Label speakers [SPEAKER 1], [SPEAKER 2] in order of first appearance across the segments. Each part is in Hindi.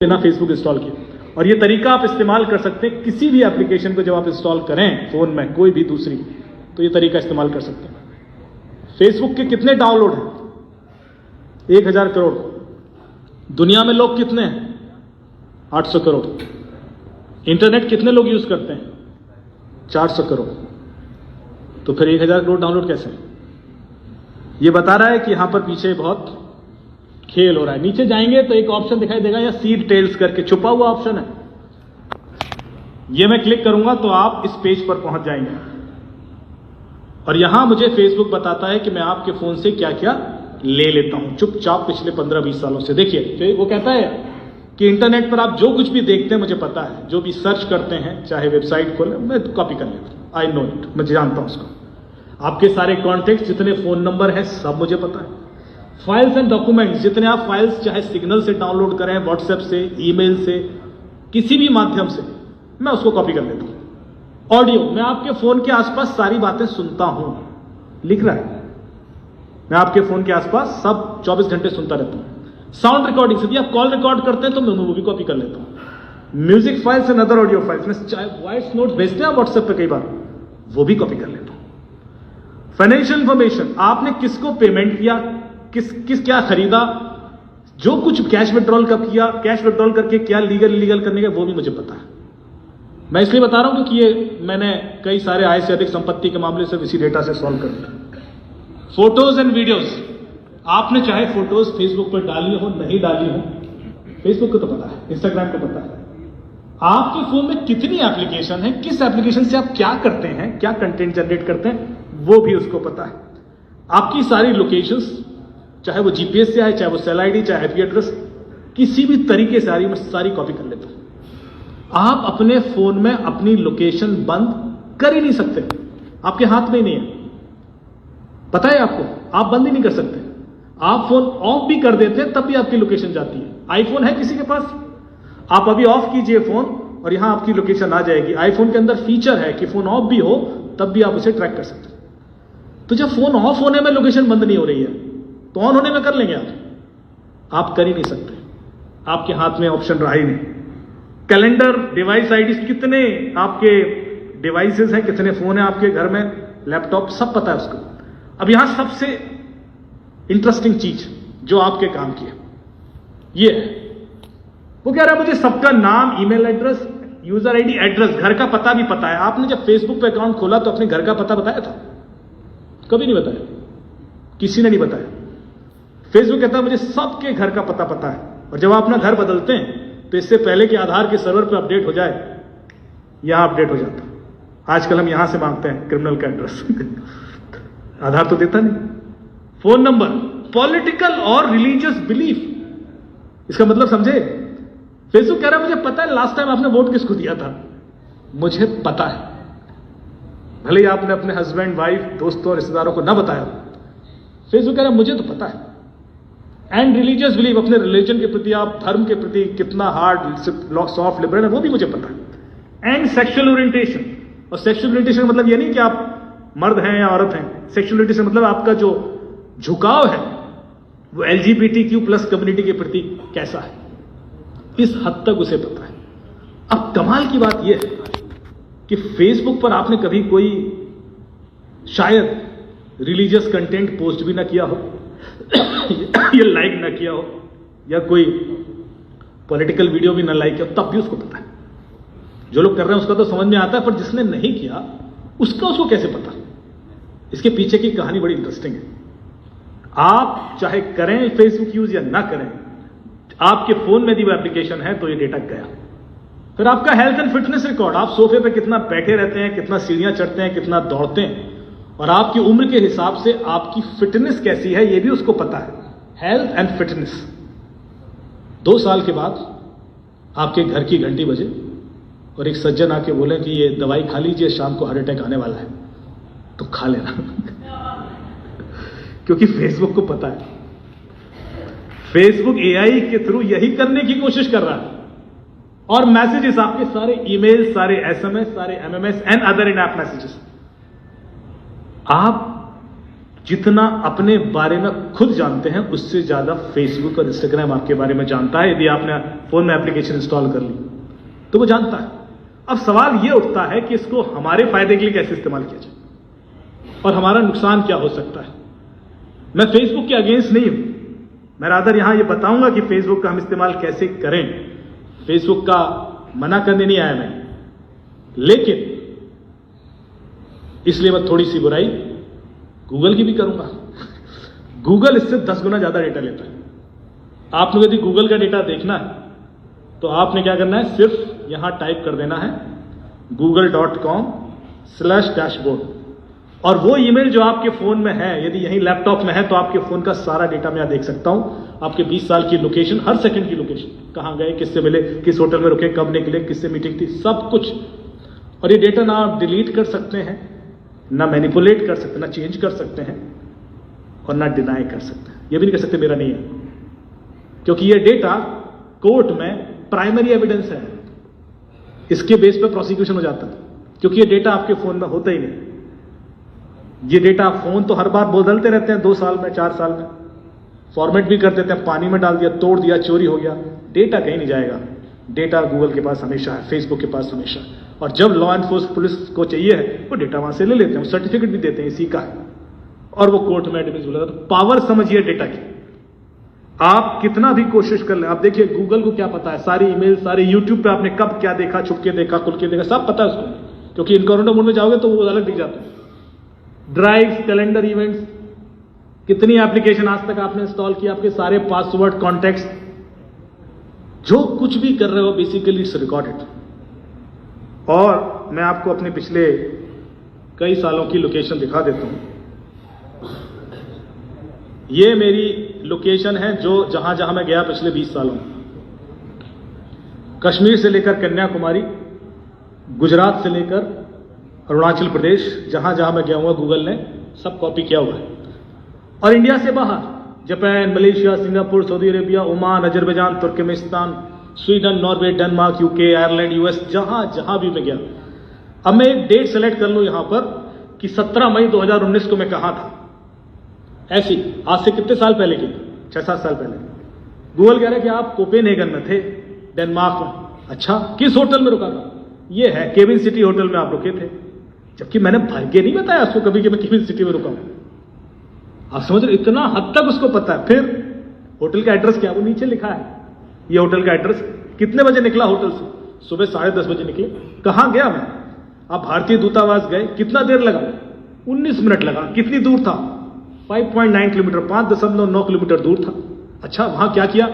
[SPEAKER 1] बिना फेसबुक इंस्टॉल किए। और ये तरीका आप इस्तेमाल कर सकते हैं किसी भी एप्लीकेशन को जब आप इंस्टॉल करें फोन में, कोई भी दूसरी, तो ये तरीका इस्तेमाल कर सकते हैं। फेसबुक के कितने डाउनलोड हैं? 1000 करोड़। दुनिया में लोग कितने हैं? 800 करोड़। इंटरनेट कितने लोग यूज करते हैं? 400 करोड़। तो फिर 1000 करोड़ डाउनलोड कैसे? ये बता रहा है कि यहां पर पीछे बहुत खेल हो रहा है। नीचे जाएंगे तो एक ऑप्शन दिखाई देगा या सीड टेल्स करके छुपा हुआ ऑप्शन है, ये मैं क्लिक करूंगा तो आप इस पेज पर पहुंच जाएंगे और यहां मुझे फेसबुक बताता है कि मैं आपके फोन से क्या क्या ले लेता हूं चुपचाप पिछले 15-20 सालों से। देखिए वो कहता है कि इंटरनेट पर आप जो कुछ भी देखते हैं मुझे पता है, जो भी सर्च करते हैं चाहे वेबसाइट खोले मैं कॉपी कर लेता हूं। आई नो इट, मैं जानता हूं उसको। आपके सारे कॉन्टेक्ट, जितने फोन नंबर हैं सब मुझे पता है। फाइल्स एंड डॉक्यूमेंट्स, जितने आप फाइल्स चाहे सिग्नल से डाउनलोड करें, व्हाट्सएप से, ईमेल से, किसी भी माध्यम से, मैं उसको कॉपी कर लेता हूं। ऑडियो, मैं आपके फोन के आसपास सारी बातें सुनता हूं, लिख रहा है, मैं आपके फोन के आसपास सब 24 घंटे सुनता रहता हूं। साउंड रिकॉर्डिंग से भी आप कॉल रिकॉर्ड करते हैं तो मैं वो भी कॉपी कर लेता हूं। Music files and other audio files, में चाहे वॉइस नोट भेजते हैं व्हाट्सएप पे कई बार, वो भी कॉपी कर लेता हूं। फाइनेंशियल इंफॉर्मेशन, आपने किसको पेमेंट किया, किस क्या खरीदा, जो कुछ कैश विड्रॉल कब किया, कैश विड्रॉल करके क्या लीगल इलीगल करने का, वो भी मुझे पता है। मैं इसलिए बता रहा हूं क्योंकि ये मैंने कई सारे आय से अधिक संपत्ति के मामले से इसी डेटा से सॉल्व कर दिया। फोटोज एंड वीडियोस, आपने चाहे फोटोज फेसबुक पर डाली हो नहीं डाली हो, फेसबुक को तो पता है, इंस्टाग्राम को पता है। आपके फोन में कितनी एप्लीकेशन है, किस एप्लीकेशन से आप क्या करते हैं, क्या कंटेंट जनरेट करते हैं, वो भी उसको पता है। आपकी सारी लोकेशंस, चाहे वो जीपीएस से आए, चाहे वो सेल आईडी, चाहे आईपी एड्रेस, किसी भी तरीके से आ रही मैं सारी कॉपी कर लेता हूं। आप अपने फोन में अपनी लोकेशन बंद कर ही नहीं सकते, आपके हाथ में ही नहीं है, पता है आपको, आप बंद ही नहीं कर सकते। आप फोन ऑफ भी कर देते हैं तब भी आपकी लोकेशन जाती है। आईफोन है किसी के पास? आप अभी ऑफ कीजिए फोन और यहां आपकी लोकेशन आ जाएगी। आईफोन के अंदर फीचर है कि फोन ऑफ भी हो तब भी आप उसे ट्रैक कर सकते हैं। तो जब फोन ऑफ होने में लोकेशन बंद नहीं हो रही है तो ऑन होने में कर लेंगे आप कर ही नहीं सकते, आपके हाथ में ऑप्शन रहा ही नहीं। कैलेंडर, डिवाइस आईडी, कितने आपके डिवाइसेस हैं, कितने फोन हैं आपके घर में, लैपटॉप, सब पता है उसको। अब यहां सबसे इंटरेस्टिंग चीज जो आपके काम की है ये है, वो कह रहा है मुझे सबका नाम, email address, user ID, address, घर का पता भी पता है। आपने जब फेसबुक पे अकाउंट खोला तो अपने घर का पता बताया था? कभी नहीं बताया, किसी ने नहीं बताया। फेसबुक कहता है मुझे सबके घर का पता है। और जब आप अपना घर बदलते हैं तो इससे पहले कि आधार के सर्वर पे अपडेट हो जाए, यहां अपडेट हो जाता है। आजकल हम यहां से मांगते हैं क्रिमिनल का एड्रेस आधार तो देता नहीं। फोन नंबर, पॉलिटिकल और रिलीजियस बिलीफ, इसका मतलब समझे? फेसबुक कह रहा है मुझे पता है लास्ट टाइम आपने वोट किसको दिया था, मुझे पता है। भले ही आपने अपने हस्बैंड, वाइफ, दोस्तों, रिश्तेदारों को ना बताया, फेसबुक कह रहा है मुझे तो पता है। एंड रिलीजियस बिलीफ, अपने रिलीजन के प्रति, आप धर्म के प्रति कितना हार्ड, सॉफ्ट, लिबरल है, वो भी मुझे पता है। एंड सेक्सुअल ओरिएंटेशन, और सेक्सुअल ओरिएंटेशन मतलब ये नहीं कि आप मर्द हैं या औरत हैं। सेक्सुअल ओरिएंटेशन मतलब आपका जो झुकाव है वो LGBTQ+ कम्युनिटी के प्रति कैसा है, इस हद तक उसे पता है। अब कमाल की बात यह है कि फेसबुक पर आपने कभी कोई शायद रिलीजियस कंटेंट पोस्ट भी ना किया हो या लाइक ना किया हो, या कोई पॉलिटिकल वीडियो भी ना लाइक किया हो, तब भी उसको पता है। जो लोग कर रहे हैं उसका तो समझ में आता है, पर जिसने नहीं किया उसका उसको कैसे पता? इसके पीछे की कहानी बड़ी इंटरेस्टिंग है। आप चाहे करें फेसबुक यूज या ना करें, आपके फोन में यदि वो एप्लीकेशन है तो ये डेटा गया। फिर आपका हेल्थ एंड फिटनेस रिकॉर्ड, आप सोफे पे कितना बैठे रहते हैं, कितना सीढ़ियां चढ़ते हैं, कितना दौड़ते हैं, और आपकी उम्र के हिसाब से आपकी फिटनेस कैसी है ये भी उसको पता है। Health and fitness. 2 साल के बाद आपके घर की घंटी बजे और एक सज्जन आके बोले कि ये दवाई खा लीजिए, शाम को हार्ट अटैक आने वाला है, तो खा लेना क्योंकि फेसबुक को पता है। फेसबुक AI के थ्रू यही करने की कोशिश कर रहा है। और मैसेजेस, आपके सारे ईमेल, सारे SMS, सारे MMS and other in app messages, आप जितना अपने बारे में खुद जानते हैं उससे ज्यादा फेसबुक और इंस्टाग्राम आपके बारे में जानता है। यदि आपने फोन में एप्लीकेशन इंस्टॉल कर ली तो वो जानता है। अब सवाल ये उठता है कि इसको हमारे फायदे के लिए कैसे इस्तेमाल किया जाए और हमारा नुकसान क्या हो सकता है। मैं फेसबुक के अगेंस्ट नहीं हूं, मैं रादर यहां ये बताऊंगा कि फेसबुक का हम इस्तेमाल कैसे करें। फेसबुक का मना करने नहीं आया मैं, लेकिन इसलिए मैं थोड़ी सी बुराई गूगल की भी करूंगा। गूगल इससे 10 गुना ज्यादा डेटा लेता है। आप लोग यदि गूगल का डेटा देखना है तो आपने क्या करना है, सिर्फ यहां टाइप कर देना है google.com/dashboard और वो ईमेल जो आपके फोन में है, यदि यही लैपटॉप में है तो आपके फोन का सारा डेटा मैं देख सकता हूं। आपके 20 साल की लोकेशन, हर सेकंड की लोकेशन, कहां गए, किससे मिले, किस होटल में रुके, कब निकले, किससे मीटिंग थी, सब कुछ। और ये डेटा ना आप डिलीट कर सकते हैं, ना मैनिपुलेट कर सकते, ना चेंज कर सकते हैं और ना डिनाई कर सकते हैं। ये भी नहीं कर सकते मेरा नहीं है, क्योंकि ये डेटा कोर्ट में प्राइमरी एविडेंस है। इसके बेस पे प्रोसिक्यूशन हो जाता है, क्योंकि ये डेटा आपके फोन में होता ही नहीं। ये डेटा फोन तो हर बार बदलते रहते हैं, 2 साल में, 4 साल में, फॉर्मेट भी कर देते हैं, पानी में डाल दिया, तोड़ दिया, चोरी हो गया, डेटा कहीं नहीं जाएगा। डेटा गूगल के पास हमेशा है, फेसबुक के पास हमेशा है। और जब लॉ एनफोर्समेंट पुलिस को चाहिए है वो डेटा वहां से ले लेते हैं, सर्टिफिकेट भी देते हैं इसी का है, और वो कोर्ट में एविडेंस बोला। तो पावर समझिए डेटा की। आप कितना भी कोशिश कर लें, आप देखिए गूगल को क्या पता है, सारी ईमेल, सारे यूट्यूब पे आपने कब क्या देखा, छुप के देखा, खुल के देखा, सब पता है उसको, क्योंकि इनकॉग्निटो मोड में जाओगे तो वो अलग दिख जाता है। ड्राइव्स, कैलेंडर, इवेंट्स, कितनी एप्लीकेशन आज तक आपने इंस्टॉल किया, आपके सारे पासवर्ड, कॉन्टैक्ट्स, जो कुछ भी कर रहे हो बेसिकली इट्स रिकॉर्डेड। और मैं आपको अपने पिछले कई सालों की लोकेशन दिखा देता हूं। ये मेरी लोकेशन है जो जहां जहां मैं गया पिछले 20 सालों में, कश्मीर से लेकर कन्याकुमारी, गुजरात से लेकर अरुणाचल प्रदेश, जहां जहां मैं गया हुआ गूगल ने सब कॉपी किया हुआ है। और इंडिया से बाहर Japan, Malaysia, Singapore, Saudi Arabia, Oman, Azerbaijan, Turkmenistan, Sweden, Norway, Denmark, UK, Ireland, US, जहां जहां भी मैं गया। अब मैं एक डेट सेलेक्ट कर लूं यहां पर कि 17 मई 2019 को मैं कहां था। ऐसी आज से कितने साल पहले की, 6-7 साल पहले। गूगल कह रहा है कि आप कोपेनहेगन में थे, डेनमार्क में। अच्छा, किस होटल में रुका था? ये है केविन सिटी होटल में आप रुके थे, जबकि मैंने भाग्य नहीं बताया उसको कभी कि मैं केविन सिटी में रुका हूं। आप समझ रहे, इतना हद तक उसको पता है। फिर होटल का एड्रेस क्या, वो नीचे लिखा है, ये होटल का एड्रेस। कितने बजे निकला होटल से? सुबह 10:30 बजे निकले। कहां गया मैं? आप भारतीय दूतावास गए, कितना देर लगा? 19 मिनट लगा। कितनी दूर था? 5.9 किलोमीटर, 5.9 किलोमीटर दूर था। अच्छा, वहां क्या किया?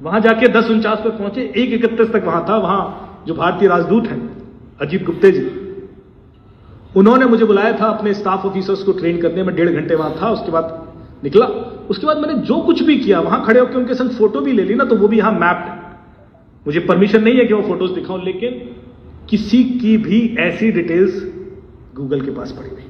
[SPEAKER 1] वहां जाके 10:49 पर पहुंचे, 1:31 तक वहां था। वहां जो भारतीय राजदूत हैं अजीत गुप्ते जी, उन्होंने मुझे बुलाया था अपने स्टाफ ऑफिसर्स को ट्रेन करने में। 1.5 घंटे वहां था, उसके बाद निकला। उसके बाद मैंने जो कुछ भी किया, वहां खड़े होकर उनके संग फोटो भी ले ली ना, तो वो भी यहां मैप्ड है। मुझे परमिशन नहीं है कि वो फोटोज दिखाऊं, लेकिन किसी की भी ऐसी डिटेल्स गूगल के पास पड़ी हुई।